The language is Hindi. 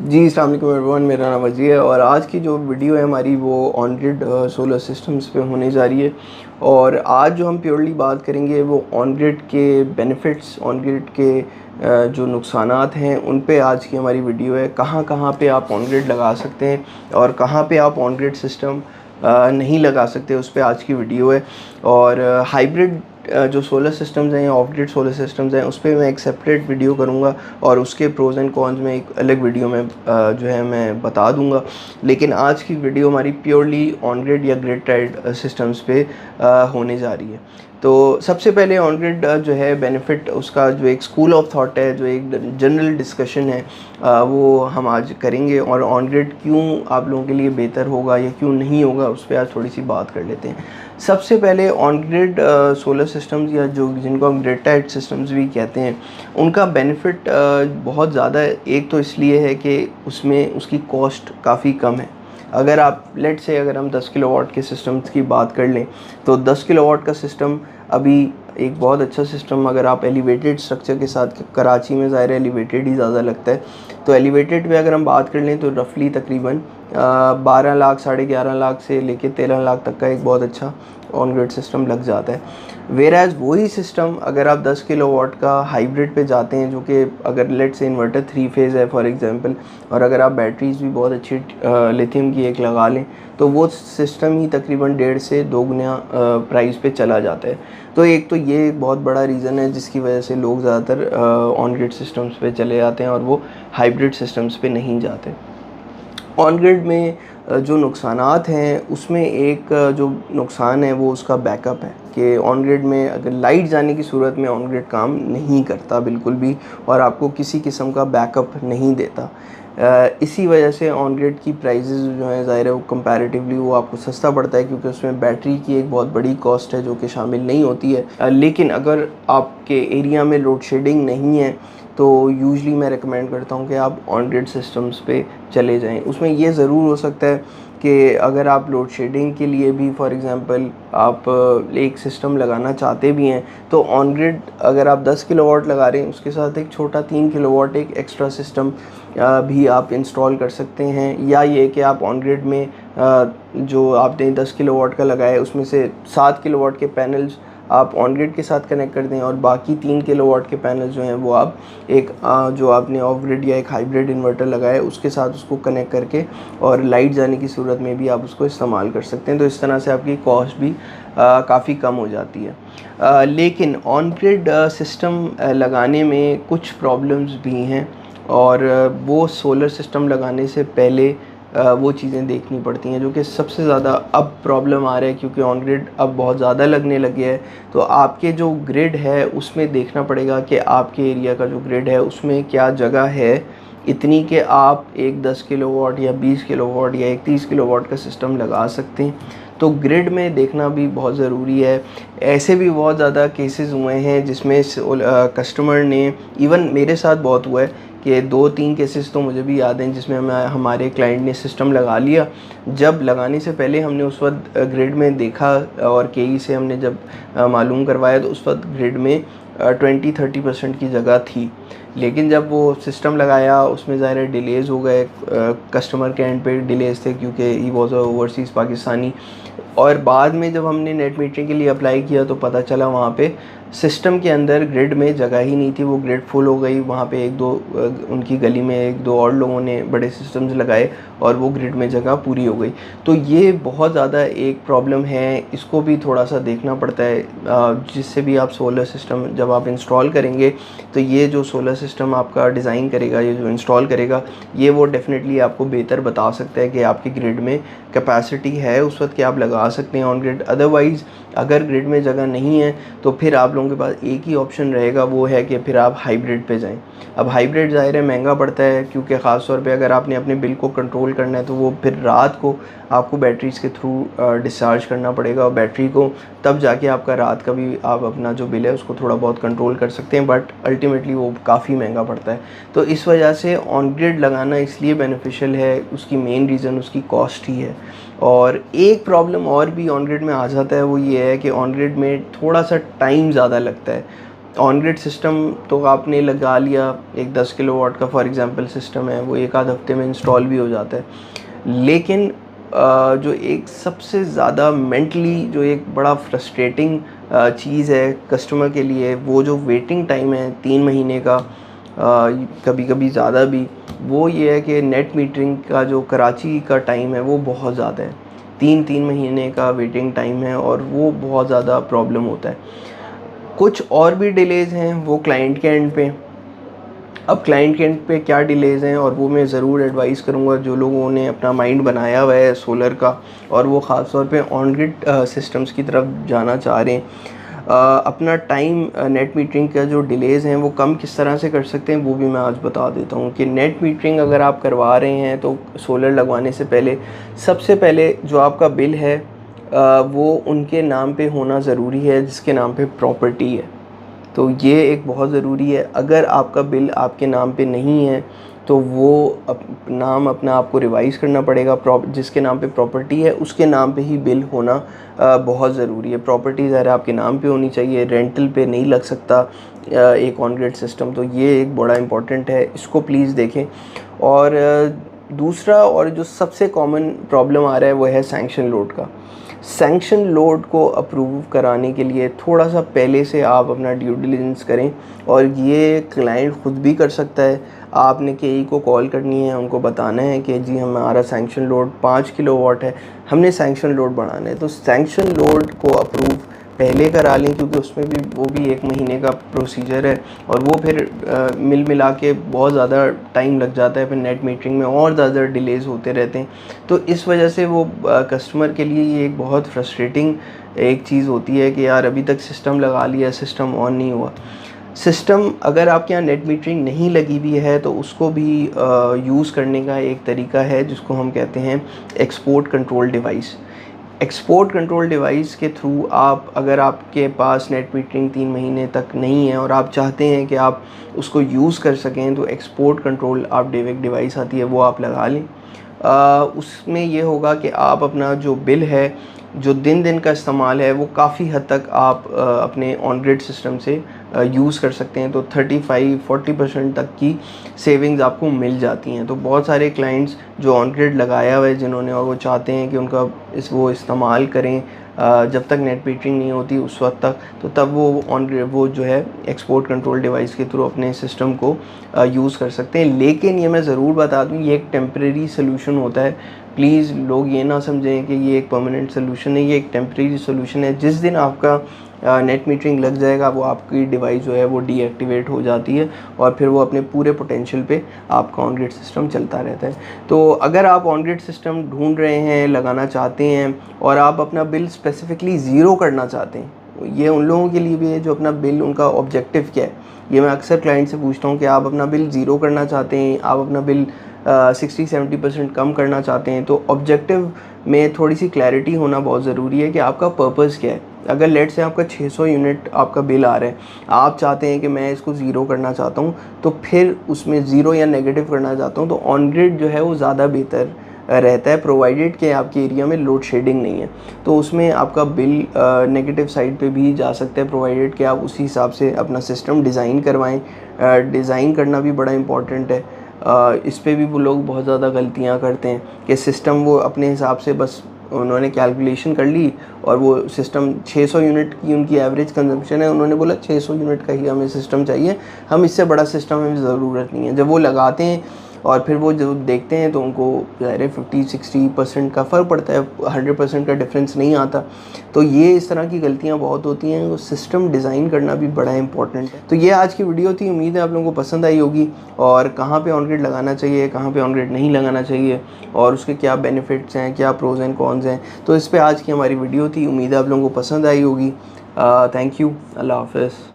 जी, अस्सलाम वालेकुम एवरीवन, मेरा नाम अजी है और आज की जो वीडियो है हमारी वो ऑन ग्रिड सोलर सिस्टम्स पे होने जा रही है। और आज जो हम प्योरली बात करेंगे वो ऑन ग्रिड के बेनिफिट्स, ऑन ग्रिड के जो नुकसानात हैं उन पे आज की हमारी वीडियो है। कहाँ कहाँ पे आप ऑन ग्रिड लगा सकते हैं और कहाँ पे आप ऑन ग्रिड सिस्टम नहीं लगा सकते, उस पे आज की वीडियो है। और हाइब्रिड जो सोलर सिस्टम्स हैं, ऑफ ग्रिड सोलर सिस्टम्स हैं, उस पर मैं एक सेपरेट वीडियो करूँगा और उसके प्रोज एंड कॉन्स में एक अलग वीडियो में जो है मैं बता दूँगा। लेकिन आज की वीडियो हमारी प्योरली ऑन ग्रिड या ग्रिड टाइड सिस्टम्स पे होने जा रही है। तो सबसे पहले ऑन ग्रिड जो है बेनिफिट, उसका जो एक स्कूल ऑफ थॉट है, जो एक जनरल डिस्कशन है, वो हम आज करेंगे। और ऑन ग्रिड क्यों आप लोगों के लिए बेहतर होगा या क्यों नहीं होगा, उस पर आज थोड़ी सी बात कर लेते हैं। सबसे पहले ऑन ग्रिड सोलर सिस्टम्स या जो जिनको हम ग्रिड टाइड सिस्टम्स भी कहते हैं, उनका बेनिफिट बहुत ज़्यादा है। एक तो इसलिए है कि उसमें उसकी कॉस्ट काफ़ी कम है। अगर आप लेट से अगर हम 10 किलोवाट के सिस्टम्स की बात कर लें तो 10 किलोवाट का सिस्टम अभी एक बहुत अच्छा सिस्टम, अगर आप एलिवेटेड स्ट्रक्चर के साथ, कराची में ज़ाहिर एलिवेटेड ही ज़्यादा लगता है, तो एलिवेटेड पे अगर हम बात कर लें तो रफली तकरीबन 12 लाख, 11.5 लाख से लेके 13 लाख तक का एक बहुत अच्छा ऑन ग्रिड सिस्टम लग जाता है। वेराज वही सिस्टम अगर आप 10 किलोवाट का हाइब्रिड पे जाते हैं, जो कि अगर लेट से इन्वर्टर 3 फेज़ है फॉर एग्जांपल, और अगर आप बैटरीज भी बहुत अच्छी लिथियम की एक लगा लें, तो वो सिस्टम ही तकरीबन 1.5 से 2 गुना प्राइस पे चला जाता है। तो एक तो ये एक बहुत बड़ा रीज़न है जिसकी वजह से लोग ज़्यादातर ऑन ग्रिड सिस्टम्स पे चले जाते हैं और वो हाइब्रिड सिस्टम्स पे नहीं जाते। ऑन ग्रिड में जो नुकसानात हैं उसमें एक जो नुकसान है वो उसका बैकअप है कि ऑन ग्रिड में अगर लाइट जाने की सूरत में ऑन ग्रिड काम नहीं करता बिल्कुल भी, और आपको किसी किस्म का बैकअप नहीं देता। इसी वजह से ऑन ग्रिड की प्राइजेज़ जो हैं ज़ाहिर है वो कंपैरेटिवली वो आपको सस्ता पड़ता है, क्योंकि उसमें बैटरी की एक बहुत बड़ी कॉस्ट है जो कि शामिल नहीं होती है। लेकिन अगर आपके एरिया में लोड शेडिंग नहीं है तो यूजली मैं रिकमेंड करता हूँ कि आप ऑन ग्रिड सिस्टम्स पे चले जाएं। उसमें ये ज़रूर हो सकता है कि अगर आप लोड शेडिंग के लिए भी फॉर एग्ज़ाम्पल आप एक सिस्टम लगाना चाहते भी हैं, तो ऑन ग्रिड अगर आप 10 किलोवाट लगा रहे हैं उसके साथ एक छोटा 3 किलोवाट एक एक्स्ट्रा सिस्टम भी आप इंस्टॉल कर सकते हैं। या ये कि आप ऑन ग्रिड में जो आपने 10 किलोवाट का लगाया है उसमें से 7 किलोवाट के पैनल्स आप ऑन ग्रिड के साथ कनेक्ट कर दें और बाकी 3 किलोवाट के पैनल जो हैं वो आप एक जो आपने ऑफ ग्रिड या एक हाइब्रिड इन्वर्टर लगाया है उसके साथ उसको कनेक्ट करके और लाइट जाने की सूरत में भी आप उसको इस्तेमाल कर सकते हैं। तो इस तरह से आपकी कॉस्ट भी काफ़ी कम हो जाती है। लेकिन ऑन ग्रिड सिस्टम लगाने में कुछ प्रॉब्लम्स भी हैं और वो सोलर सिस्टम लगाने से पहले वो चीज़ें देखनी पड़ती हैं, जो कि सबसे ज़्यादा अब प्रॉब्लम आ रहा है क्योंकि ऑन ग्रिड अब बहुत ज़्यादा लगने लगे है। तो आपके जो ग्रिड है उसमें देखना पड़ेगा कि आपके एरिया का जो ग्रिड है उसमें क्या जगह है इतनी कि आप एक 10 किलोवाट या 20 किलोवाट या एक 30 किलोवाट का सिस्टम लगा सकते हैं। तो ग्रिड में देखना भी बहुत ज़रूरी है। ऐसे भी बहुत ज़्यादा केसेस हुए हैं जिसमें कस्टमर ने, इवन मेरे साथ बहुत हुआ है कि 2-3 केसेस तो मुझे भी याद हैं जिसमें हमारे क्लाइंट ने सिस्टम लगा लिया। जब लगाने से पहले हमने उस वक्त ग्रिड में देखा और केई से हमने जब मालूम करवाया तो उस वक्त ग्रिड में 20-30% की जगह थी। लेकिन जब वो सिस्टम लगाया उसमें ज़ाहिर डिलेज़ हो गए, कस्टमर के एंड पे डिलेज़ थे क्योंकि ही वॉज ओवरसीज़ पाकिस्तानी। और बाद में जब हमने नेट मीटरिंग के लिए अप्लाई किया तो पता चला वहाँ पे सिस्टम के अंदर ग्रिड में जगह ही नहीं थी, वो ग्रिड फुल हो गई। वहाँ पे एक दो उनकी गली में एक दो और लोगों ने बड़े सिस्टम्स लगाए और वो ग्रिड में जगह पूरी हो गई। तो ये बहुत ज़्यादा एक प्रॉब्लम है, इसको भी थोड़ा सा देखना पड़ता है। जिससे भी आप सोलर सिस्टम जब आप इंस्टॉल करेंगे तो ये जो सोलर सिस्टम आपका डिज़ाइन करेगा, ये जो इंस्टॉल करेगा, ये वो डेफिनेटली आपको बेहतर बता सकता है कि आपकी ग्रिड में कैपेसिटी है उस वक्त कि आप लगा सकते हैं ऑन ग्रिड। अदरवाइज़ अगर ग्रिड में जगह नहीं है तो फिर आप लोगों के पास एक ही ऑप्शन रहेगा, वो है कि फिर आप हाइब्रिड पे जाएं। अब हाइब्रिड ज़ाहिर है महंगा पड़ता है क्योंकि ख़ास तौर पे अगर आपने अपने बिल को कंट्रोल करना है तो वो फिर रात को आपको बैटरीज के थ्रू डिस्चार्ज करना पड़ेगा और बैटरी को, तब जाके आपका रात का भी आप अपना जो बिल है उसको थोड़ा बहुत कंट्रोल कर सकते हैं। बट अल्टीमेटली वो काफ़ी महंगा पड़ता है। तो इस वजह से ऑन ग्रिड लगाना इसलिए बेनिफिशियल है, उसकी मेन रीज़न उसकी कॉस्ट ही है। और एक प्रॉब्लम और भी ऑन ग्रिड में आ जाता है, वो ये है कि ऑन ग्रिड में थोड़ा सा टाइम ज़्यादा लगता है। ऑन ग्रिड सिस्टम तो आपने लगा लिया, एक 10 किलोवाट का फॉर एग्जांपल सिस्टम है, वो एक आध हफ्ते में इंस्टॉल भी हो जाता है। लेकिन जो एक सबसे ज़्यादा मेंटली जो एक बड़ा फ्रस्ट्रेटिंग चीज़ है कस्टमर के लिए, वो जो वेटिंग टाइम है 3 महीने का, कभी कभी ज़्यादा भी, वो ये है कि नेट मीटरिंग का जो कराची का टाइम है वो बहुत ज़्यादा है। 3 महीने का वेटिंग टाइम है और वो बहुत ज़्यादा प्रॉब्लम होता है। कुछ और भी डिलेज़ हैं वो क्लाइंट के एंड पे। अब क्लाइंट के एंड पे क्या डिलेज़ हैं, और वो मैं ज़रूर एडवाइस करूँगा जो लोगों ने अपना माइंड बनाया हुआ है सोलर का और वो ख़ास तौर पे ऑन ग्रिड सिस्टम्स की तरफ जाना चाह रहे हैं, अपना टाइम नेट मीटरिंग का जो डिलेज़ हैं वो कम किस तरह से कर सकते हैं वो भी मैं आज बता देता हूँ। कि नेट मीटरिंग अगर आप करवा रहे हैं तो सोलर लगवाने से पहले सबसे पहले जो आपका बिल है वो उनके नाम पे होना ज़रूरी है जिसके नाम पे प्रॉपर्टी है। तो ये एक बहुत ज़रूरी है। अगर आपका बिल आपके नाम पे नहीं है तो वो नाम अपना आपको रिवाइज़ करना पड़ेगा। जिसके नाम पे प्रॉपर्टी है उसके नाम पे ही बिल होना बहुत ज़रूरी है। प्रॉपर्टी ज़रा आपके नाम पे होनी चाहिए, रेंटल पे नहीं लग सकता एक ऑन ग्रिड सिस्टम। तो ये एक बड़ा इम्पॉर्टेंट है, इसको प्लीज़ देखें। और दूसरा और जो सबसे कॉमन प्रॉब्लम आ रहा है वो है सैंक्शन लोड का। सैंक्शन लोड को अप्रूव कराने के लिए थोड़ा सा पहले से आप अपना ड्यू डिलिजेंस करें, और ये क्लाइंट ख़ुद भी कर सकता है। आपने केई को कॉल करनी है, उनको बताना है कि जी हमारा सैंक्शन लोड 5 किलोवाट है, हमने सैंक्शन लोड बढ़ाना है। तो सैंक्शन लोड को अप्रूव पहले करा लें, क्योंकि उसमें भी वो भी 1 महीने का प्रोसीजर है और वो फिर मिला के बहुत ज़्यादा टाइम लग जाता है। फिर नेट मीटरिंग में और ज़्यादा डिलेज़ होते रहते हैं। तो इस वजह से वो कस्टमर के लिए ये एक बहुत फ्रस्ट्रेटिंग एक चीज़ होती है कि यार अभी तक सिस्टम लगा लिया, सिस्टम ऑन नहीं हुआ। सिस्टम अगर आपके यहाँ नेट मीटरिंग नहीं लगी भी है तो उसको भी यूज़ करने का एक तरीका है जिसको हम कहते हैं export control device. Export control device के थ्रू आप, अगर आपके पास नेट मीटरिंग 3 महीने तक नहीं है और आप चाहते हैं कि आप उसको यूज़ कर सकें, तो एक्सपोर्ट कंट्रोल आप एक डिवाइस आती है वो आप लगा लें। उसमें ये होगा कि आप अपना जो बिल है, जो दिन का इस्तेमाल है, वो काफ़ी हद तक आप अपने ऑन ग्रिड सिस्टम से यूज़ कर सकते हैं। तो 35-40% तक की सेविंग्स आपको मिल जाती हैं। तो बहुत सारे क्लाइंट्स जो ऑन ग्रिड लगाया हुआ है जिन्होंने, और वो चाहते हैं कि उनका वो इस्तेमाल करें जब तक नेट मीटरिंग नहीं होती उस वक्त तक, तो तब वो जो है एक्सपोर्ट कंट्रोल डिवाइस के थ्रू अपने सिस्टम को यूज़ कर सकते हैं। लेकिन ये मैं ज़रूर बता दूं, ये एक टेम्परेरी सोल्यूशन होता है। प्लीज़ लोग ये ना समझें कि ये एक परमानेंट सोल्यूशन है, ये एक टेम्परेरी सोल्यूशन है। जिस दिन आपका नेट मीटरिंग लग जाएगा वो आपकी डिवाइस जो है वो डीएक्टिवेट हो जाती है और फिर वो अपने पूरे पोटेंशियल पे आपका ऑन ग्रिड सिस्टम चलता रहता है। तो अगर आप ऑन ग्रिड सिस्टम ढूंढ रहे हैं, लगाना चाहते हैं और आप अपना बिल स्पेसिफिकली ज़ीरो करना चाहते हैं, ये उन लोगों के लिए भी है जो अपना बिल, उनका ऑब्जेक्टिव क्या है। ये मैं अक्सर क्लाइंट से पूछता हूँ कि आप अपना बिल ज़ीरो करना चाहते हैं, आप अपना बिल 60-70% कम करना चाहते हैं, तो ऑब्जेक्टिव में थोड़ी सी क्लैरिटी होना बहुत ज़रूरी है कि आपका पर्पज़ क्या है। अगर लेट से आपका 600 यूनिट आपका बिल आ रहा है, आप चाहते हैं कि मैं इसको ज़ीरो करना चाहता हूँ, तो फिर उसमें ज़ीरो या नेगेटिव करना चाहता हूँ, तो ऑन ग्रिड जो है वो ज़्यादा बेहतर रहता है, प्रोवाइडेड कि आपके एरिया में लोड शेडिंग नहीं है। तो उसमें आपका बिल नेगेटिव साइड पे भी जा सकता है, प्रोवाइडेड कि आप उसी हिसाब से अपना सिस्टम डिज़ाइन करवाएं। डिज़ाइन करना भी बड़ा इम्पॉर्टेंट है। इस पे भी वो लोग बहुत ज़्यादा गलतियाँ करते हैं कि सिस्टम वो अपने हिसाब से बस उन्होंने कैलकुलेशन कर ली और वो सिस्टम 600 यूनिट की उनकी एवरेज कंजम्पशन है, उन्होंने बोला 600 यूनिट का ही हमें सिस्टम चाहिए, हम इससे बड़ा सिस्टम हमें ज़रूरत नहीं है। जब वो लगाते हैं और फिर वो जो देखते हैं तो उनको ज़ाहिर है 50-60% का फ़र्क पड़ता है, 100% का डिफरेंस नहीं आता। तो ये इस तरह की गलतियाँ बहुत होती हैं। वो सिस्टम डिज़ाइन करना भी बड़ा इंपॉर्टेंट है। तो ये आज की वीडियो थी, उम्मीद है आप लोगों को पसंद आई होगी, और कहाँ पे ऑन ग्रिड लगाना चाहिए, कहाँ पे ऑन ग्रिड नहीं लगाना चाहिए, और उसके क्या बेनिफिट्स हैं, क्या प्रोज एंड कॉन्स हैं। तो इस पर आज की हमारी वीडियो थी, उम्मीद है आप लोगों को पसंद आई होगी। थैंक यू, अल्लाह हाफ़िज़।